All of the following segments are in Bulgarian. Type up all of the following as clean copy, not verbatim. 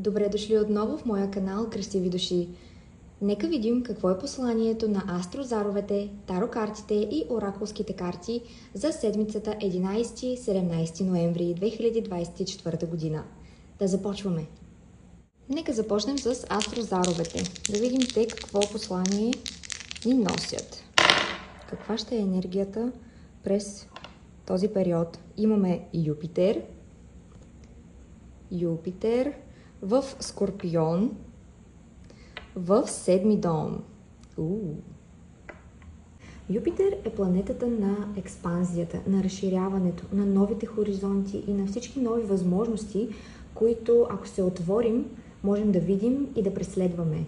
Добре дошли отново в моя канал Красиви души. Нека видим какво е посланието на астрозаровете, тарокартите и оракулските карти за седмицата 11-17 ноември 2024 година. Да започваме! Нека започнем с астрозаровете. Да видим те какво послание ни носят. Каква ще е енергията през този период? Имаме Юпитер в Скорпион, в седми дом. Юпитер е планетата на експанзията, на разширяването, на новите хоризонти и на всички нови възможности, които, ако се отворим, можем да видим и да преследваме.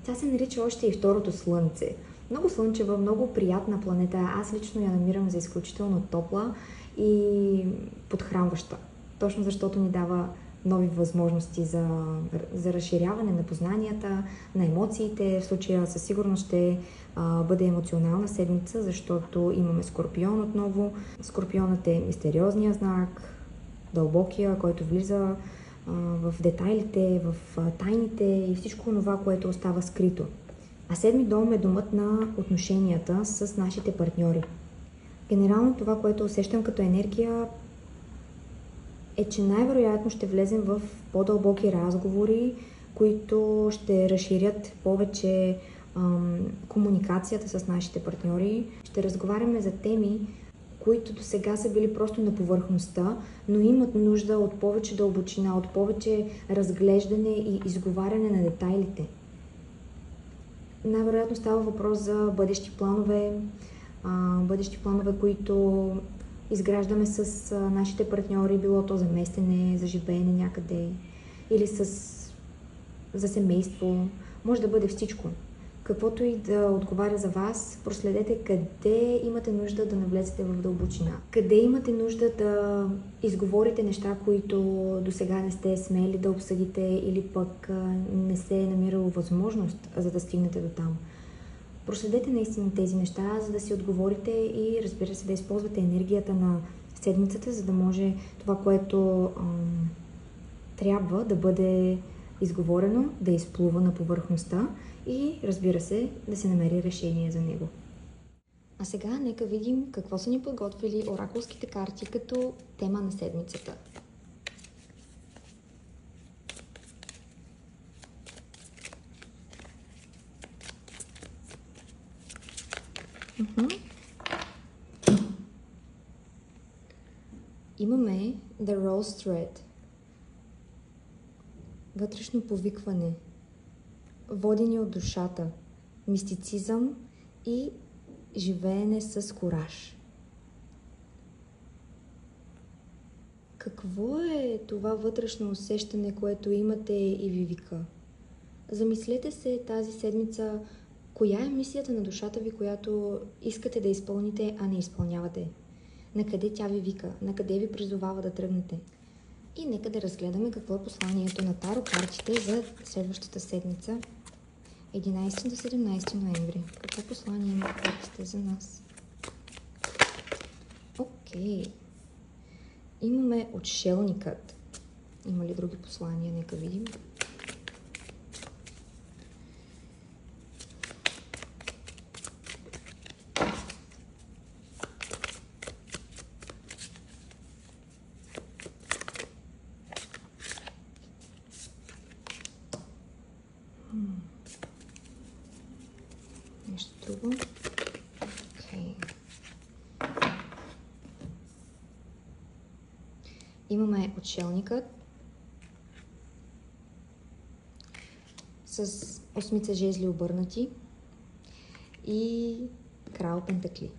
Тя се нарича още и второто слънце. Много слънчева, много приятна планета. Аз лично я намирам за изключително топла и подхранваща. Точно защото ни дава нови възможности за разширяване на познанията, на емоциите. В случая със сигурност ще бъде емоционална седмица, защото имаме Скорпион отново. Скорпионът е мистериозния знак, дълбокия, който влиза в детайлите, в тайните и всичко това, което остава скрито. А седми дом е домът на отношенията с нашите партньори. Генерално това, което усещам като енергия, е, че най-вероятно ще влезем в по-дълбоки разговори, които ще разширят повече комуникацията с нашите партньори. Ще разговаряме за теми, които до сега са били просто на повърхността, но имат нужда от повече дълбочина, от повече разглеждане и изговаряне на детайлите. Най-вероятно става въпрос за бъдещи планове, които изграждаме с нашите партньори, било то за местене, за живеене някъде или за семейство. Може да бъде всичко. Каквото и да отговаря за вас, проследете къде имате нужда да навлезете в дълбочина. Къде имате нужда да изговорите неща, които досега не сте смели да обсъдите или пък не се е намирало възможност, за да стигнете до там. Проследете наистина тези неща, за да си отговорите и, разбира се, да използвате енергията на седмицата, за да може това, което трябва да бъде изговорено, да изплува на повърхността и, разбира се, да се намери решение за него. А сега нека видим какво са ни подготвили оракулските карти като тема на седмицата. Имаме The Rose Thread. Вътрешно повикване, водени от душата, мистицизъм и живеене с кураж. Какво е това вътрешно усещане, което имате и ви вика? Замислете се тази седмица, коя е мисията на душата ви, която искате да изпълните, а не изпълнявате? На къде тя ви вика? На къде ви призовава да тръгнете? И нека да разгледаме какво е посланието на таро картите за следващата седмица, 11 до 17 ноември. Какво послание има картите за нас? Окей. Имаме отшелникът. Има ли други послания? Нека видим. Нещо друго. Okay. Имаме отшелникът с осмица жезли обърнати и крал пентакли.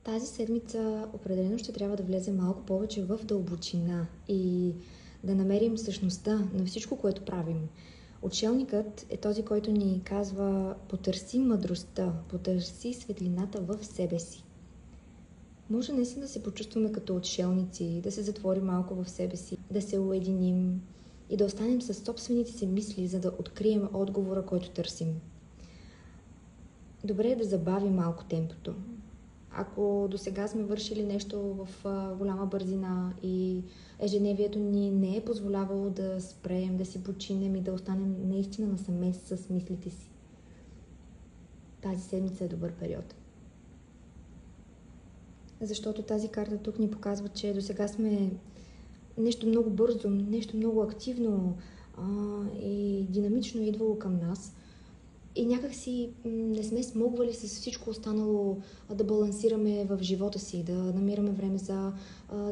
Тази седмица определено ще трябва да влезе малко повече в дълбочина и да намерим същността на всичко, което правим. Отшелникът е този, който ни казва: потърси мъдростта, потърси светлината в себе си. Може наистина да се почувстваме като отшелници, да се затворим малко в себе си, да се уединим и да останем със собствените си мисли, за да открием отговора, който търсим. Добре е да забавим малко темпото. Ако до сега сме вършили нещо в голяма бързина и ежедневието ни не е позволявало да спрем, да си починем и да останем наистина насаме с мислите си, тази седмица е добър период. Защото тази карта тук ни показва, че до сега сме нещо много бързо, нещо много активно и динамично идвало към нас. И някак си не сме смогвали с всичко останало да балансираме в живота си, да намираме време за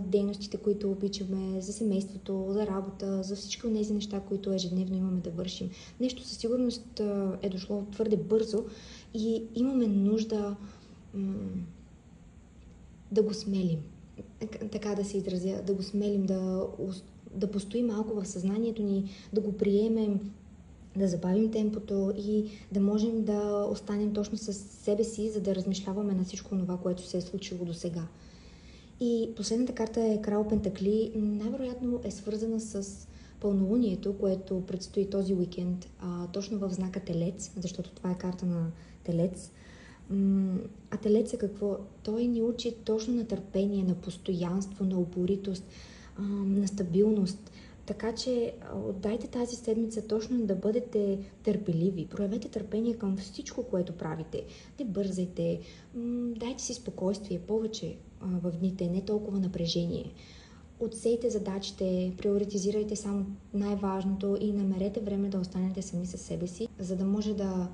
дейностите, които обичаме, за семейството, за работа, за всички от тези неща, които ежедневно имаме да вършим. Нещо със сигурност е дошло твърде бързо и имаме нужда да го смелим. Така да се изразя, да го смелим, да постоим малко в съзнанието ни, да го приемем, да забавим темпото и да можем да останем точно с себе си, за да размишляваме на всичко това, което се е случило до сега. И последната карта е Крал Пентакли. Най-вероятно е свързана с пълнолунието, което предстои този уикенд, точно в знака Телец, защото това е карта на Телец. А Телец е какво? Той ни учи точно на търпение, на постоянство, на упоритост, на стабилност. Така че отдайте тази седмица точно да бъдете търпеливи. Проявете търпение към всичко, което правите. Не бързайте. Дайте си спокойствие повече в дните, не толкова напрежение. Отсейте задачите, приоритизирайте само най-важното и намерете време да останете сами със себе си, за да може да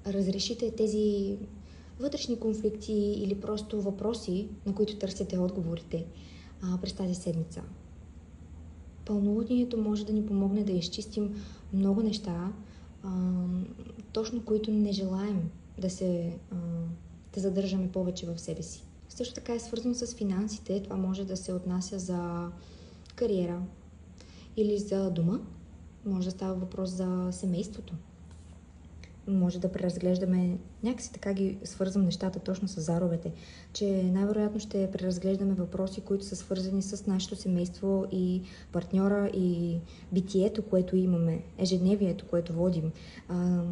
разрешите тези вътрешни конфликти или просто въпроси, на които търсите отговорите през тази седмица. Пълнолунието може да ни помогне да изчистим много неща, точно които не желаем да задържаме повече в себе си. Също така е свързано с финансите. Това може да се отнася за кариера или за дома. Може да става въпрос за семейството. Може да преразглеждаме, някакси така ги свързвам нещата точно с заровете, че най-вероятно ще преразглеждаме въпроси, които са свързани с нашето семейство и партньора и битието, което имаме, ежедневието, което водим.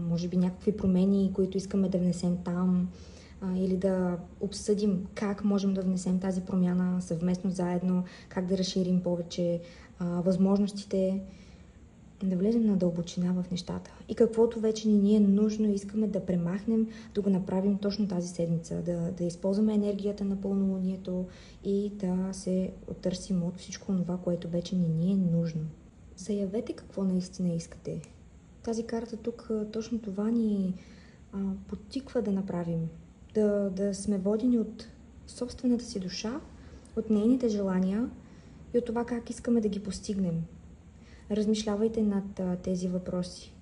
Може би някакви промени, които искаме да внесем там или да обсъдим как можем да внесем тази промяна съвместно, заедно, как да разширим повече възможностите, да влезем на дълбочина в нещата. И каквото вече ни е нужно, искаме да премахнем, да го направим точно тази седмица. Да използваме енергията на пълнолунието и да се оттърсим от всичко това, което вече ни е нужно. Заявете какво наистина искате. Тази карта тук точно това ни подтиква да направим. Да сме водени от собствената си душа, от нейните желания и от това как искаме да ги постигнем. Размишлявайте над тези въпроси.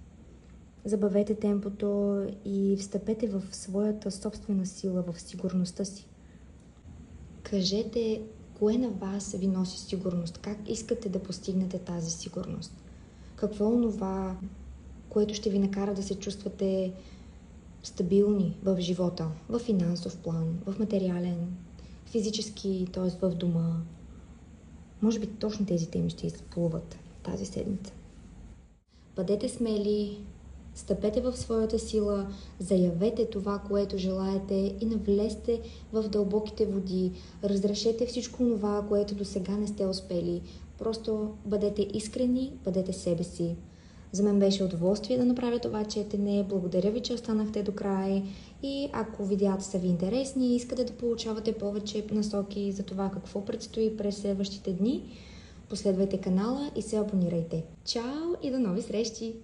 Забавете темпото и встъпете в своята собствена сила, в сигурността си. Кажете кое на вас ви носи сигурност, как искате да постигнете тази сигурност. Какво е онова, което ще ви накара да се чувствате стабилни в живота, в финансов план, в материален, физически, т.е. в дома. Може би точно тези теми ще изплуват тази седмица. Бъдете смели, стъпете в своята сила, заявете това, което желаете и навлезте в дълбоките води. Разрешете всичко това, което до сега не сте успели. Просто бъдете искрени, бъдете себе си. За мен беше удоволствие да направя това четене. Благодаря ви, че останахте до край. И ако видеята са ви интересни и искате да получавате повече насоки за това какво предстои през следващите дни, последвайте канала и се абонирайте. Чао и до нови срещи!